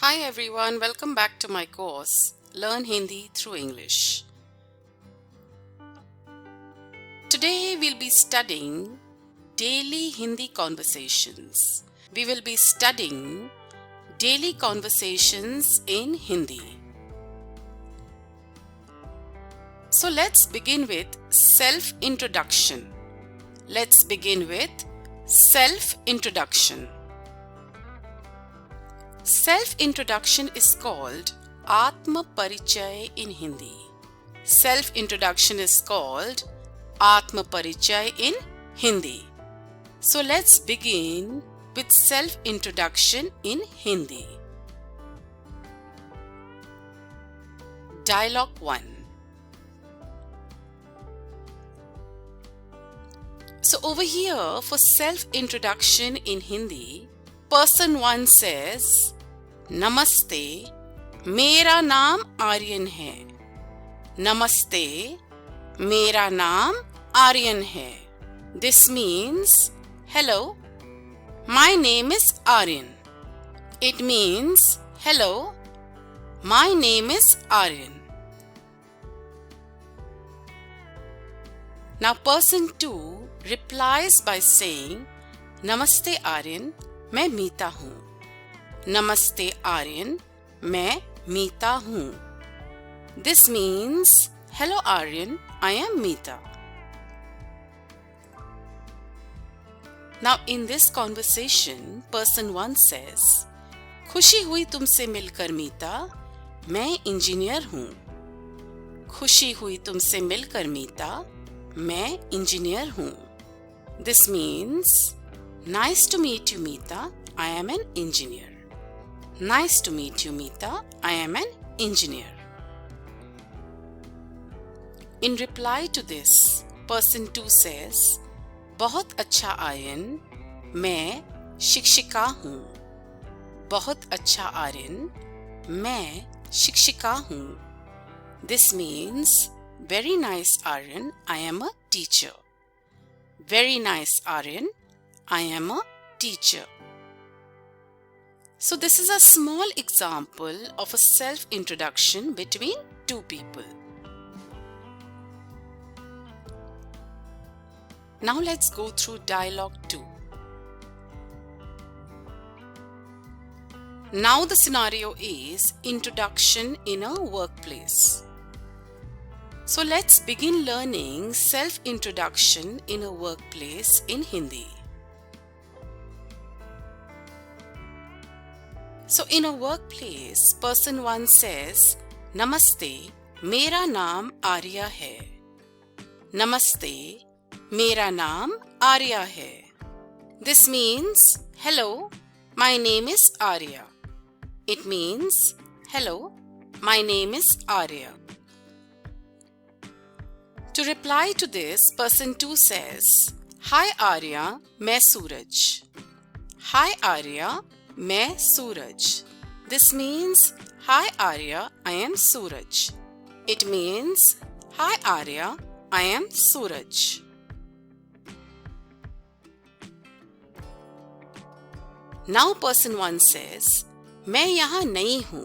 Hi everyone, welcome back to my course, Learn Hindi through English. Today we'll be studying daily Hindi conversations. We will be studying daily conversations in Hindi. So let's begin with self-introduction. Let's begin with self-introduction. Self-introduction is called Atma Parichay in Hindi. Self-introduction is called Atma Parichay in Hindi. So let's begin with self-introduction in Hindi. Dialogue 1. So over here for self-introduction in Hindi, person 1 says, Namaste, मेरा नाम आर्यन है. Namaste, मेरा नाम आर्यन है. This means, hello, my name is Aryan. It means, hello, my name is Aryan. Now person 2 replies by saying, Namaste Aryan, मैं मीता हूँ. नमस्ते आर्यन, मैं मीता हूँ. This means, hello Aryan, I am Meeta. Now in this conversation, person 1 says, खुशी हुई तुमसे मिलकर मीता, मैं इंजीनियर हूँ. खुशी हुई तुमसे मिलकर मीता, मैं इंजीनियर हूँ. This means, nice to meet you, Meeta. I am an engineer. Nice to meet you, Meeta. I am an engineer. In reply to this, person 2 says, बहुत अच्छा आर्यन, मैं शिक्षिका हूँ. बहुत अच्छा आर्यन, मैं शिक्षिका हूँ. This means, very nice Aryan, I am a teacher. Very nice Aryan, I am a teacher. So this is a small example of a self-introduction between two people. Now let's go through dialogue 2. Now the scenario is introduction in a workplace. So let's begin learning self-introduction in a workplace in Hindi. So in a workplace, person 1 says, Namaste, मेरा नाम आर्या है. Namaste, मेरा नाम आर्या है. This means, hello, my name is Arya. It means, hello, my name is Arya. To reply to this, person 2 says, Hi Arya, मैं सूरज. Hi Arya, मैं सूरज. This means, Hi Arya, I am Suraj. It means, Hi Arya, I am Suraj. Now person 1 says, मैं यहाँ नई हूँ.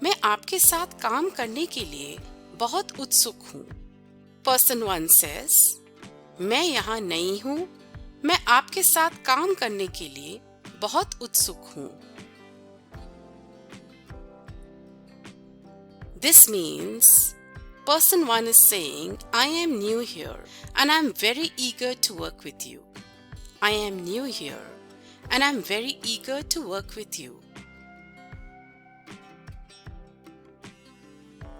मैं आपके साथ काम करने के लिए बहुत उत्सुक हूँ. Person 1 says, मैं यहाँ नई हूँ. मैं आपके साथ काम करने के लिए बहुत उत्सुक हूँ. This means, person 1 is saying, I am new here and I am very eager to work with you. I am new here and I am very eager to work with you.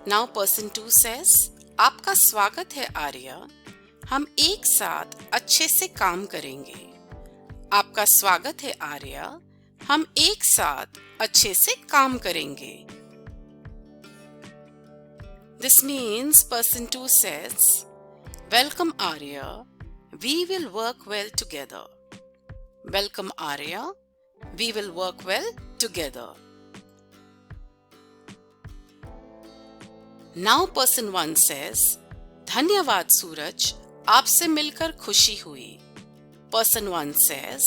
Now person 2 says, आपका स्वागत है आर्या. हम एक साथ अच्छे से काम करेंगे. आपका स्वागत है आर्या. हम एक साथ अच्छे से काम करेंगे. This means person 2 says, Welcome Arya. We will work well together. Welcome Arya. We will work well together. Now person 1 says, धन्यवाद सूरज, आपसे मिलकर खुशी हुई. Person 1 says,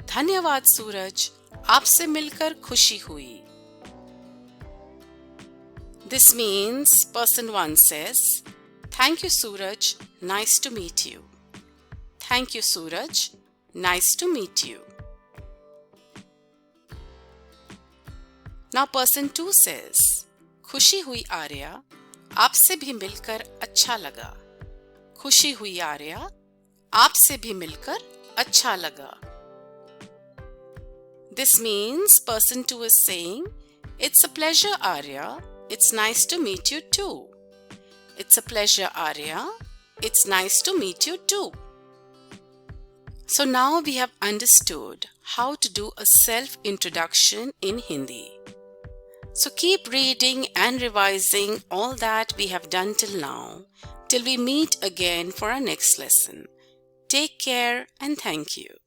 धन्यवाद सूरज, आपसे मिलकर खुशी हुई. This means person 1 says, "Thank you, Suraj. Nice to meet you." Thank you, Suraj. Nice to meet you. Now person 2 says, "खुशी हुई आर्या, आपसे भी मिलकर अच्छा लगा." खुशी हुई आर्या, आपसे भी मिलकर अच्छा लगा. This means person 2 is saying, "It's a pleasure, Arya. It's nice to meet you too." It's a pleasure, Arya. It's nice to meet you too. So now we have understood how to do a self-introduction in Hindi. So keep reading and revising all that we have done till now, till we meet again for our next lesson. Take care and thank you.